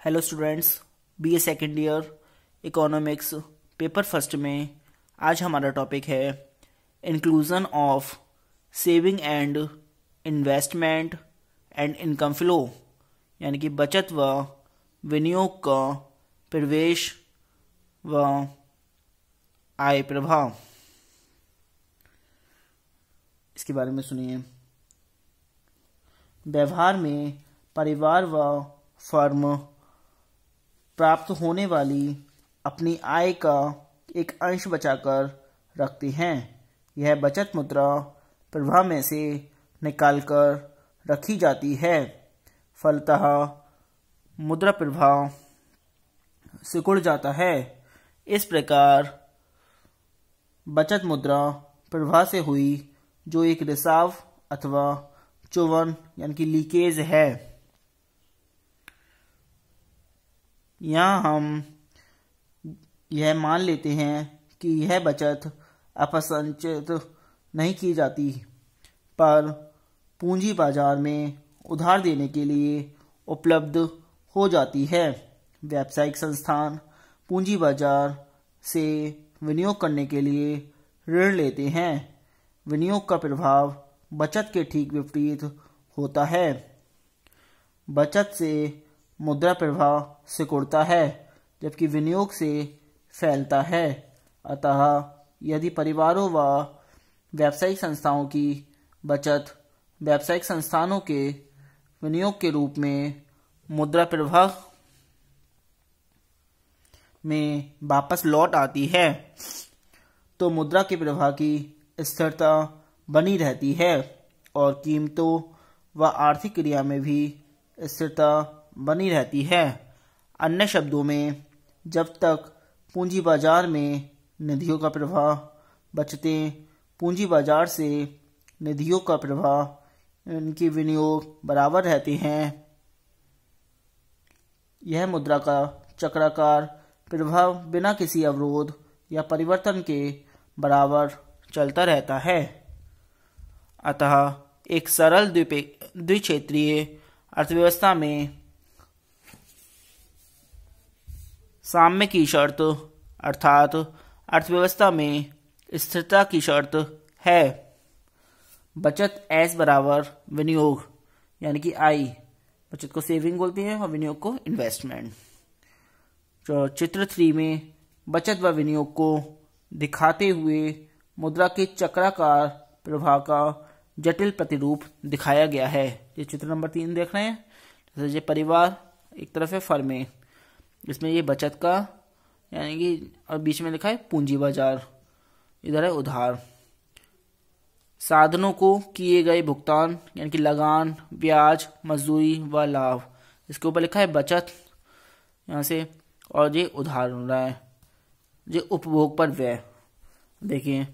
Hello students, BA second year economics paper first में आज हमारा टॉपिक है inclusion of saving and investment and income flow, यानी कि बचत व विनियोग का प्रवेश व आय प्रवाह। इसके बारे में सुनिए। व्यवहार में परिवार व फर्म प्राप्त होने वाली अपनी आय का एक अंश बचाकर रखते हैं। यह बचत मुद्रा प्रवाह में से निकालकर रखी जाती है। फलतः मुद्रा प्रवाह सिकुड़ जाता है। इस प्रकार बचत मुद्रा प्रवाह से हुई जो एक रिसाव अथवा चुवन यानी कि लीकेज है, यहाँ हम यह मान लेते हैं कि यह बचत अपसंचित नहीं की जाती, पर पूंजी बाजार में उधार देने के लिए उपलब्ध हो जाती है। व्यावसायिक संस्थान पूंजी बाजार से विनियोग करने के लिए ऋण लेते हैं। विनियोग का प्रभाव बचत के ठीक विपरीत होता है। बचत से मुद्रा प्रवाह सिकुड़ता है, जबकि विनियोग से फैलता है। अतः यदि परिवारों व व्यावसायिक संस्थाओं की बचत व्यावसायिक संस्थानों के विनियोग के रूप में मुद्रा प्रवाह में वापस लौट आती है, तो मुद्रा के प्रवाह की स्थिरता बनी रहती है और कीमतों व आर्थिक क्रिया में भी स्थिरता बनी रहती है। अन्य शब्दों में, जब तक पूंजी बाजार में निधियों का प्रवाह, बचतें पूंजी बाजार से निधियों का प्रवाह, इनके विनियोग बराबर रहते हैं, यह मुद्रा का चक्राकार प्रवाह बिना किसी अवरोध या परिवर्तन के बराबर चलता रहता है। अतः एक सरल द्विक्षेत्रीय अर्थव्यवस्था में साम्य की शर्त अर्थात अर्थव्यवस्था में स्थिरता की शर्त है। बचत एस बराबर विनियोग यानी कि आई, बचत को सेविंग बोलते हैं और विनियोग को इन्वेस्टमेंट। तो चित्र 3 में बचत व विनियोग को दिखाते हुए मुद्रा के चक्राकार प्रवाह का जटिल प्रतिरूप दिखाया गया है। ये चित्र नंबर 3 देख रहे हैं। जैसे ये परिवार एक तरफ है, फर्म है, इसमें ये बचत का यानी कि और बीच में लिखा है पूंजी बाजार, इधर है उधार। साधनों को किए गए भुगतान यानी कि लगान, ब्याज, मजदूरी व लाभ, इसके ऊपर लिखा है बचत यहाँ से, और ये उधार हो रहा है, ये उपभोग पर व्यय। देखिए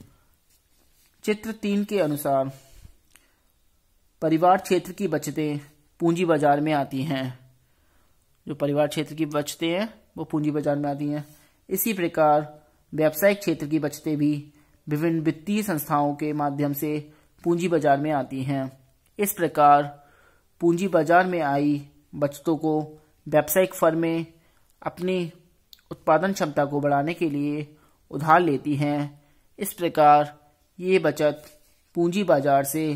चित्र 3 के अनुसार परिवार क्षेत्र की बचतें पूंजी बाजार में आती हैं। जो परिवार क्षेत्र की बचतें हैं वो पूंजी बाजार में आती हैं। इसी प्रकार व्यावसायिक क्षेत्र की बचतें भी विभिन्न वित्तीय संस्थाओं के माध्यम से पूंजी बाजार में आती हैं। इस प्रकार पूंजी बाजार में आई बचतों को व्यावसायिक फर्में अपनी उत्पादन क्षमता को बढ़ाने के लिए उधार लेती हैं। इस प्रकार ये बचत पूंजी बाजार से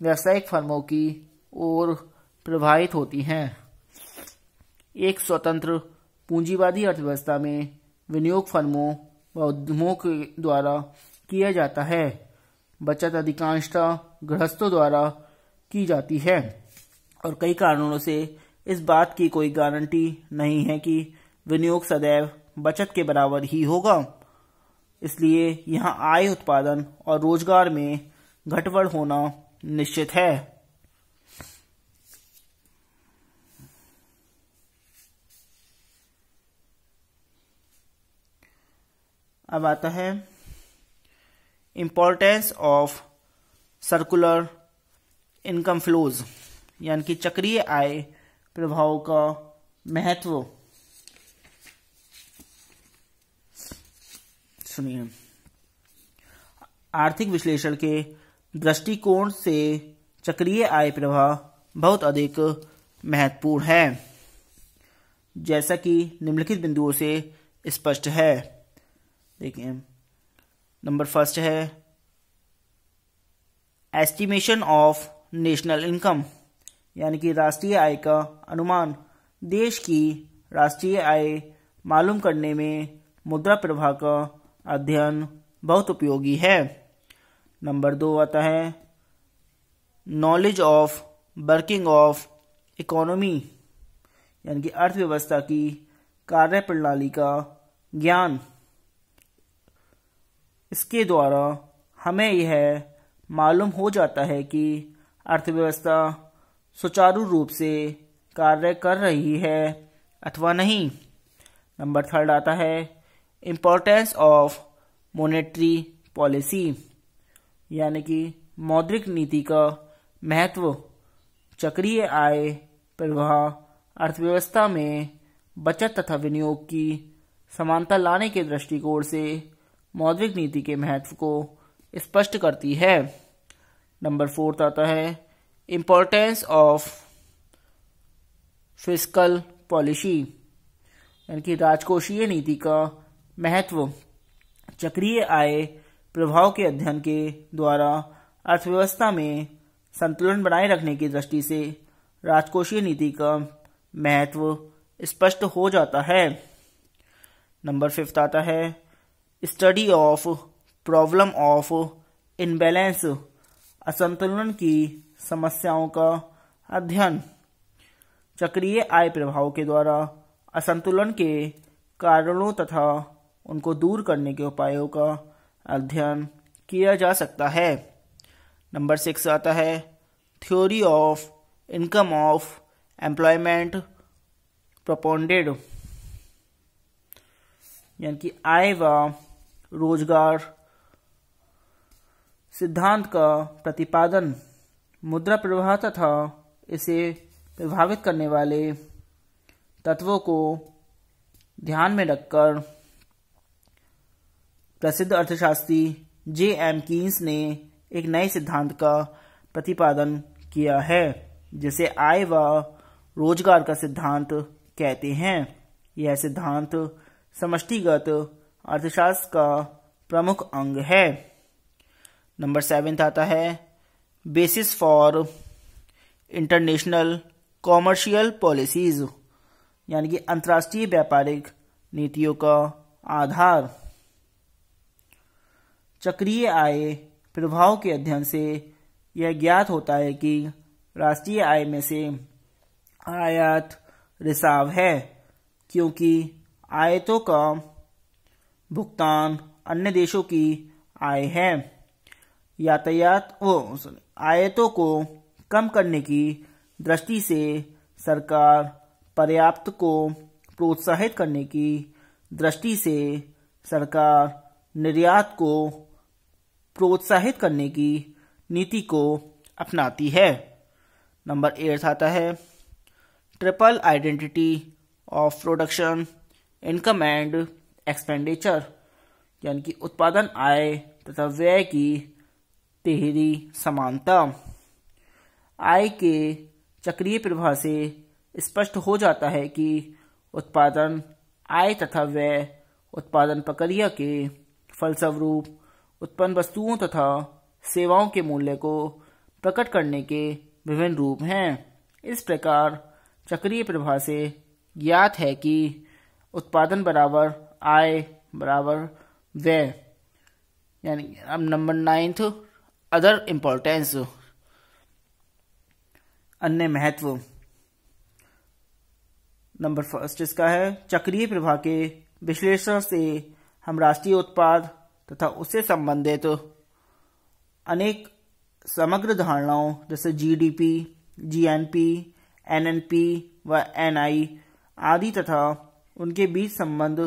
व्यावसायिक फर्मों की ओर प्रवाहित होती हैं। एक स्वतंत्र पूंजीवादी अर्थव्यवस्था में विनियोग फर्मों व उद्यमों के द्वारा किया जाता है। बचत अधिकांशतः गृहस्थों द्वारा की जाती है और कई कारणों से इस बात की कोई गारंटी नहीं है कि विनियोग सदैव बचत के बराबर ही होगा। इसलिए यहाँ आय, उत्पादन और रोजगार में घटबढ़ होना निश्चित है। अब आता है importance of circular income flows यानी कि चक्रीय आय प्रभाव का महत्व। सुनिए, आर्थिक विश्लेषण के दृष्टिकोण से चक्रीय आय प्रवाह बहुत अधिक महत्वपूर्ण है। जैसा कि निम्नलिखित बिंदुओं से स्पष्ट है। देखिए, नंबर फर्स्ट है एस्टिमेशन ऑफ नेशनल इनकम, यानी कि राष्ट्रीय आय का अनुमान। देश की राष्ट्रीय आय मालूम करने में मुद्रा प्रवाह का अध्ययन बहुत उपयोगी है। नंबर 2 आता है knowledge of working of economy, यानी कि अर्थव्यवस्था की कार्य प्रणाली का ज्ञान। इसके द्वारा हमें यह मालूम हो जाता है कि अर्थव्यवस्था सुचारू रूप से कार्य कर रही है अथवा नहीं। नंबर 3 आता है इम्पोर्टेंस ऑफ मॉनेटरी पॉलिसी, यानी कि मौद्रिक नीति का महत्व। चक्रीय आय प्रवाह अर्थव्यवस्था में बचत तथा विनियोग की समानता लाने के दृष्टिकोण से मौद्रिक नीति के महत्व को स्पष्ट करती है। नंबर 4 आता है इम्पोर्टेंस ऑफ फिस्कल पॉलिसी, यानी कि राजकोषीय नीति का महत्व। चक्रीय आय प्रभाव के अध्ययन के द्वारा अर्थव्यवस्था में संतुलन बनाए रखने की दृष्टि से राजकोषीय नीति का महत्व स्पष्ट हो जाता है। नंबर 5 आता है study of problem of imbalance, असंतुलन की समस्याओं का अध्ययन। चक्रीय आय प्रभाव के द्वारा असंतुलन के कारणों तथा उनको दूर करने के उपायों का अध्ययन किया जा सकता है। नंबर 6 आता है theory of income of employment propounded, यानी कि आय व रोजगार सिद्धांत का प्रतिपादन। मुद्रा प्रवाह तथा इसे प्रभावित करने वाले तत्वों को ध्यान में रखकर प्रसिद्ध अर्थशास्त्री J.M. कीन्स ने एक नए सिद्धांत का प्रतिपादन किया है, जिसे आय व रोजगार का सिद्धांत कहते हैं। यह सिद्धांत समष्टिगत अर्थशास्त्र का प्रमुख अंग है। नंबर 7 आता है basis for international commercial policies, यानी कि अंतर्राष्ट्रीय व्यापारिक नीतियों का आधार। चक्रीय आय प्रभाव के अध्ययन से यह ज्ञात होता है कि राष्ट्रीय आय में से आयात रिसाव है, क्योंकि आयतों का भुगतान अन्य देशों की आय है। आयतों को कम करने की दृष्टि से सरकार पर्याप्त को प्रोत्साहित करने की दृष्टि से सरकार निर्यात को प्रोत्साहित करने की नीति को अपनाती है। नंबर 8 आता है triple identity of production, income and expenditure, यानी कि उत्पादन, आय तथा व्यय की तिहरी समानता। आय के चक्रीय प्रवाह से स्पष्ट हो जाता है कि उत्पादन, आय तथा व्यय उत्पादन प्रक्रिया के फलस्वरूप उत्पन्न वस्तुओं तथा सेवाओं के मूल्य को प्रकट करने के विभिन्न रूप हैं। इस प्रकार चक्रीय प्रवाह से ज्ञात है कि उत्पादन बराबर आय बराबर व्यय। यानी अब नंबर 9 अदर इम्पोर्टेंस, अन्य महत्व। नंबर 1 इसका है चक्रीय प्रवाह के विश्लेषण से हम राष्ट्रीय उत्पाद तथा उससे संबंधित अनेक समग्र धारणाओं जैसे GDP, GNP, NNP व NI आदि तथा उनके बीच संबंध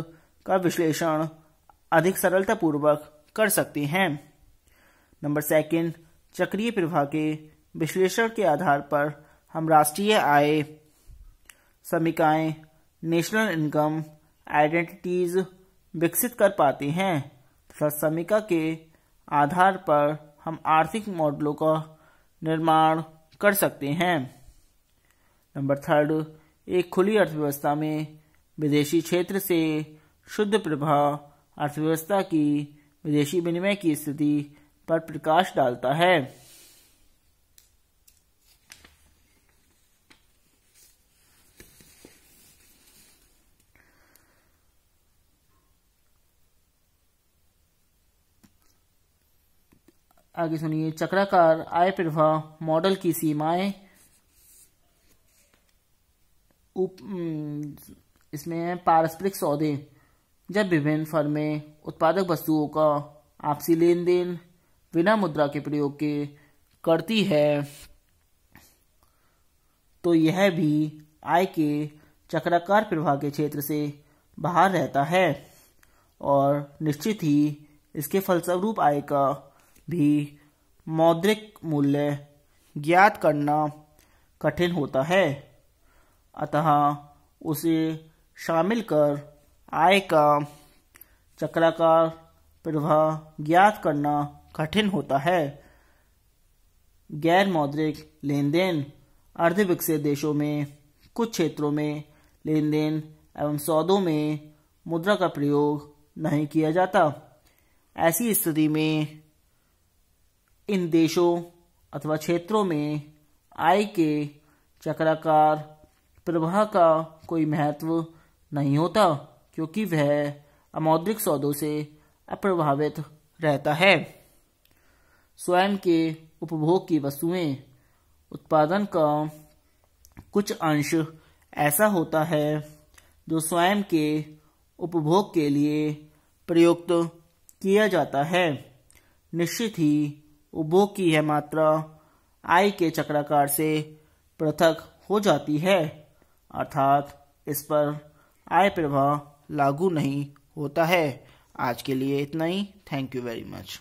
का विश्लेषण अधिक सरलतापूर्वक कर सकते हैं। नंबर 2 चक्रीय प्रवाह के विश्लेषण के आधार पर हम राष्ट्रीय आय समीकरण, नेशनल इनकम आइडेंटिटीज विकसित कर पाते हैं तथा समीकरण के आधार पर हम आर्थिक मॉडलों का निर्माण कर सकते हैं। नंबर 3 एक खुली अर्थव्यवस्था में विदेशी क्षेत्र से शुद्ध प्रवाह अर्थव्यवस्था की विदेशी विनिमय की स्थिति पर प्रकाश डालता है। आगे सुनिए, चक्राकार आय प्रवाह मॉडल की सीमाएं। इसमें पारस्परिक सौदे, जब विभिन्न फर्में उत्पादक वस्तुओं का आपसी लेन देन बिना मुद्रा के प्रयोग के करती है तो यह भी आय के चक्राकार प्रवाह के क्षेत्र से बाहर रहता है और निश्चित ही इसके फलस्वरूप आय का भी मौद्रिक मूल्य ज्ञात करना कठिन होता है। अतः उसे शामिल कर आय का चक्राकार प्रवाह ज्ञात करना कठिन होता है। गैर मौद्रिक लेन देन, अर्ध विकसित देशों में कुछ क्षेत्रों में लेन देन एवं सौदों में मुद्रा का प्रयोग नहीं किया जाता। ऐसी स्थिति में इन देशों अथवा क्षेत्रों में आय के चक्राकार प्रवाह का कोई महत्व नहीं होता, क्योंकि वह अमौद्रिक सौदों से अप्रभावित रहता है। स्वयं के उपभोग की वस्तुएं, उत्पादन का कुछ अंश ऐसा होता है जो स्वयं के उपभोग के लिए प्रयुक्त किया जाता है। निश्चित ही उपभोग की यह मात्रा आय के चक्राकार से पृथक हो जाती है, अर्थात इस पर आय प्रवाह लागू नहीं होता है। आज के लिए इतना ही। Thank you very much.